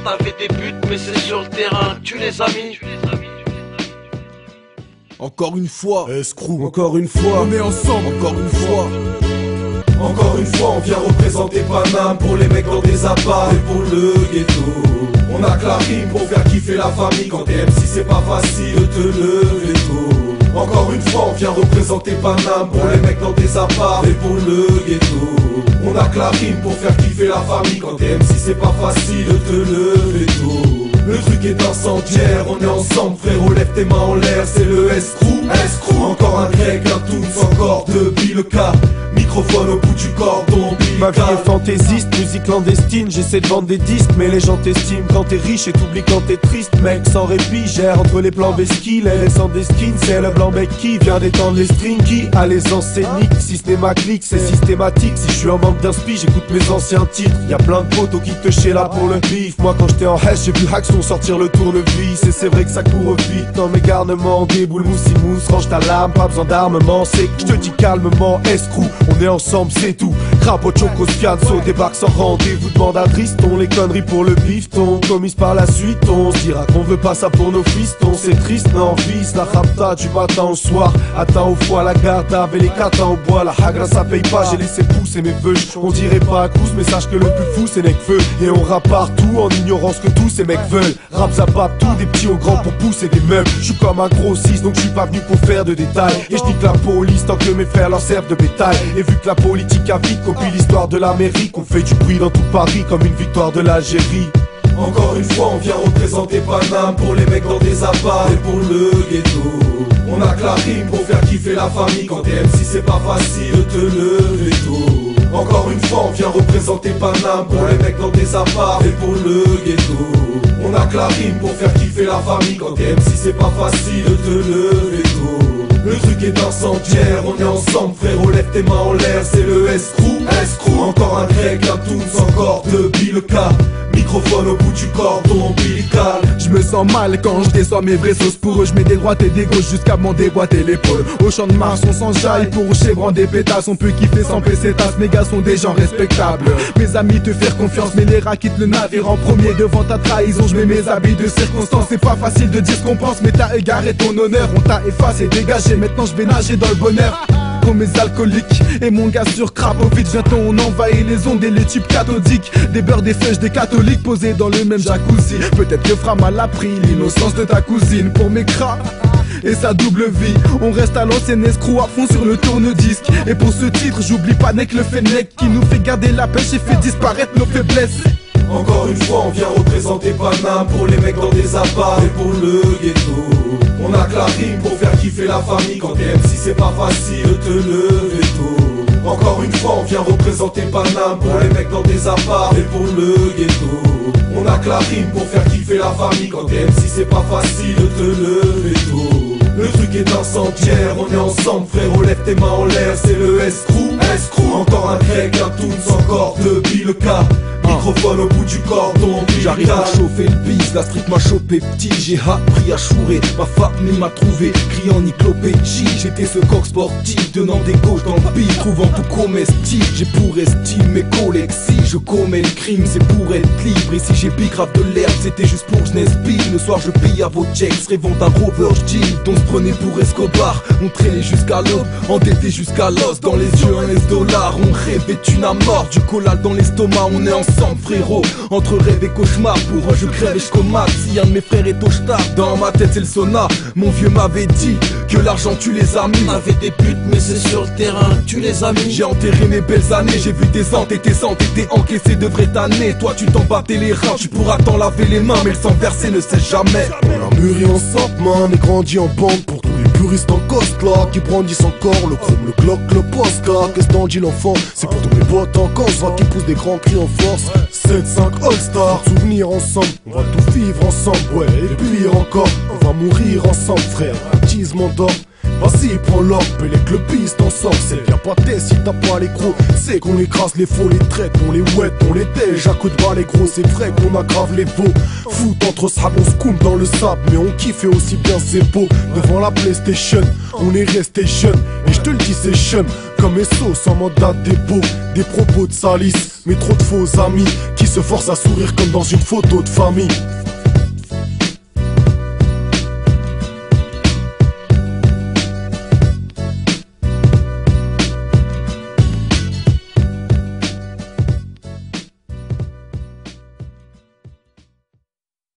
t'avais des buts, mais c'est sur le terrain que tu les as mis. Encore une fois, escroc, encore une fois, on est ensemble, encore une fois. Encore une fois, on vient représenter Paname pour les mecs dans des appâts et pour le ghetto. On a que la rime pour faire kiffer la famille. Quand t'es MC, c'est pas facile de te lever tôt. Encore une fois, on vient représenter Paname pour les mecs dans des appâts et pour le ghetto. On a que la rime pour faire kiffer la famille. Quand t'es MC, c'est pas facile de te lever tôt. Le truc est incendiaire, on est ensemble frérot, lève tes mains en l'air, c'est le escroc. Encore un grec, un toons, encore deux billes-cas. Microphone au bout du cordon. Ma vie est fantaisiste, musique clandestine. J'essaie de vendre des disques, mais les gens t'estiment quand t'es riche et t'oublies quand t'es triste. Mec sans répit, gère entre les plans vesquilles. Elle est sans des skins, c'est le blanc bec qui vient d'étendre les strings. Qui a les enseignants, si ce n'est ma clique, c'est systématique. Si je suis en manque d'inspi, j'écoute mes anciens titres. Y'a plein de potos qui te chient là pour le bif. Moi quand j'étais en hash, j'ai vu Haxon sortir le tournevis. Et c'est vrai que ça court vite dans mes garnements. Des boules moussi-mousse, range ta lame, pas besoin d'armement. C'est que je te dis calmement, escroc. On est ensemble, c'est tout. Crapaud, Choco, Spiazzo débarque sans rendez-vous. Demande à Triston, les conneries pour le bifton. Commise par la suite, on se dira qu'on veut pas ça pour nos fistons. C'est triste, non, vise la rapta du matin au soir. Attends au foie, la garde avec les catins au bois. La hagra ça paye pas, j'ai laissé pousser mes vœux. On dirait pas à cous, mais sache que le plus fou c'est Necfeu. Et on rappe partout en ignorant ce que tous ces mecs veulent. Rap zabap tout, des petits aux grands pour pousser des meubles. Je suis comme un gros 6, donc je suis pas venu pour faire de détails. Et je nique la police tant que mes frères leur servent de bétail. Et vu que la politique a vite copie l'histoire de l'Amérique, on fait du bruit dans tout Paris comme une victoire de l'Algérie. Encore une fois, on vient représenter Paname pour les mecs dans des appâts et pour le ghetto. On a que la rime pour faire kiffer la famille. Quand t'es MC, c'est pas facile de te lever tôt. Encore une fois, on vient représenter Paname pour les mecs dans des appâts et pour le ghetto. On a que la rime pour faire kiffer la famille. Quand t'es MC, c'est pas facile de te lever tôt. Le truc est incendiaire, on est ensemble frérot, lève tes mains en l'air, c'est le escroc. Encore un grec, un toons, encore deux billes-cas. Microphone au bout du cordon ombilical. Je me sens mal quand je déçois mes vraies sauces. Pour eux je mets des droites et des gauches jusqu'à m'en déboîter l'épaule. Au champ de Mars on s'enjaille pour chébran des pétasses. On peut kiffer sans pesetas, mes gars sont des gens respectables. Mes amis te faire confiance mais les rats quittent le navire en premier. Devant ta trahison je mets mes habits de circonstance. C'est pas facile de dire ce qu'on pense mais t'as égaré ton honneur. On t'a effacé, dégagé, maintenant je vais nager dans le bonheur. Comme mes alcooliques et mon gars sur Krapovic. Bientôt on envahit les ondes et les tubes cathodiques. Des beurres, des fèches, des catholiques posés dans le même jacuzzi. Peut-être que Fra mal a pris l'innocence de ta cousine. Pour mes cras et sa double vie, on reste à l'ancienne escroc à fond sur le tourne-disque. Et pour ce titre j'oublie pas Nec le Fennec qui nous fait garder la pêche et fait disparaître nos faiblesses. Encore une fois, on vient représenter Paname pour les mecs dans des appâts et pour le ghetto. On a que la rime pour faire kiffer la famille. Quand t'es MC, c'est pas facile de te lever tôt. Encore une fois, on vient représenter Paname pour les mecs dans des appâts et pour le ghetto. On a que la rime pour faire kiffer la famille. Quand t'es MC, c'est pas facile de te lever tôt. Le truc est incendiaire, on est ensemble frérot, lève tes mains en l'air, c'est le escroc. Encore un grec, un toons, encore deux billes-cas. Microphone au bout du cordon ombilical. J'arrive pour chauffer le bise, la street m'a chopé petit. J'ai appris à chourer, ma famille m'a trouvé criant Niclopédie. J'étais ce coq sportif, donnant des gauches dans le beat, trouvant tout comestible. J'ai pour estime mes collègues, si je commets le crime c'est pour être libre. Et si j'ai pique grave de l'herbe, c'était juste pour que je n'espille. Le soir je paye à vos checks, rêvant d'un rover j'dis. On se prenait pour Escobar, on traînait jusqu'à l'aube, endetté jusqu'à l'os. Dans les yeux un $, on rêvait une à mort. Du collal dans l'estomac, on est ensemble frérot. Entre rêve et cauchemar, pour un je crève et je comate. Si un de mes frères est au star, dans ma tête c'est le sauna. Mon vieux m'avait dit que l'argent tue les amis. T'avais des buts mais c'est sur le terrain que tu les as mis. J'ai enterré mes belles années, j'ai vu tes entêtés s'entêter, encaissé de vraies années. Toi tu t'en battais les reins, tu pourras t'en laver les mains, mais le sang versé ne cesse jamais. On a mûri ensemble man et grandi en bande. Pour tous les puristes en coste là qui brandissent encore le chrome, le Glock, le Posca. Qu'est-ce t'en dis l'enfant? C'est pour tous mes potes en cause qui poussent des grands cris en force. 7-5 All-Star, souvenirs ensemble, on va tout vivre ensemble, ouais, et puis encore, on va mourir ensemble frère, baptise mon dort. Vas-y prends l'orbe et les le piste en sort. C'est bien pas t'es si t'as pas les gros. C'est qu'on écrase les faux, les traite, on les ouette, on les tège à coups de bas les gros. C'est vrai qu'on aggrave les faux. Foot entre sable, on se coupe dans le sable, mais on kiffe et aussi bien c'est beau. Devant la PlayStation, on est resté jeune. Et je te le dis c'est chum, comme SO sans mandat dépôt. Des propos de salice, mais trop de faux amis qui se forcent à sourire comme dans une photo de famille.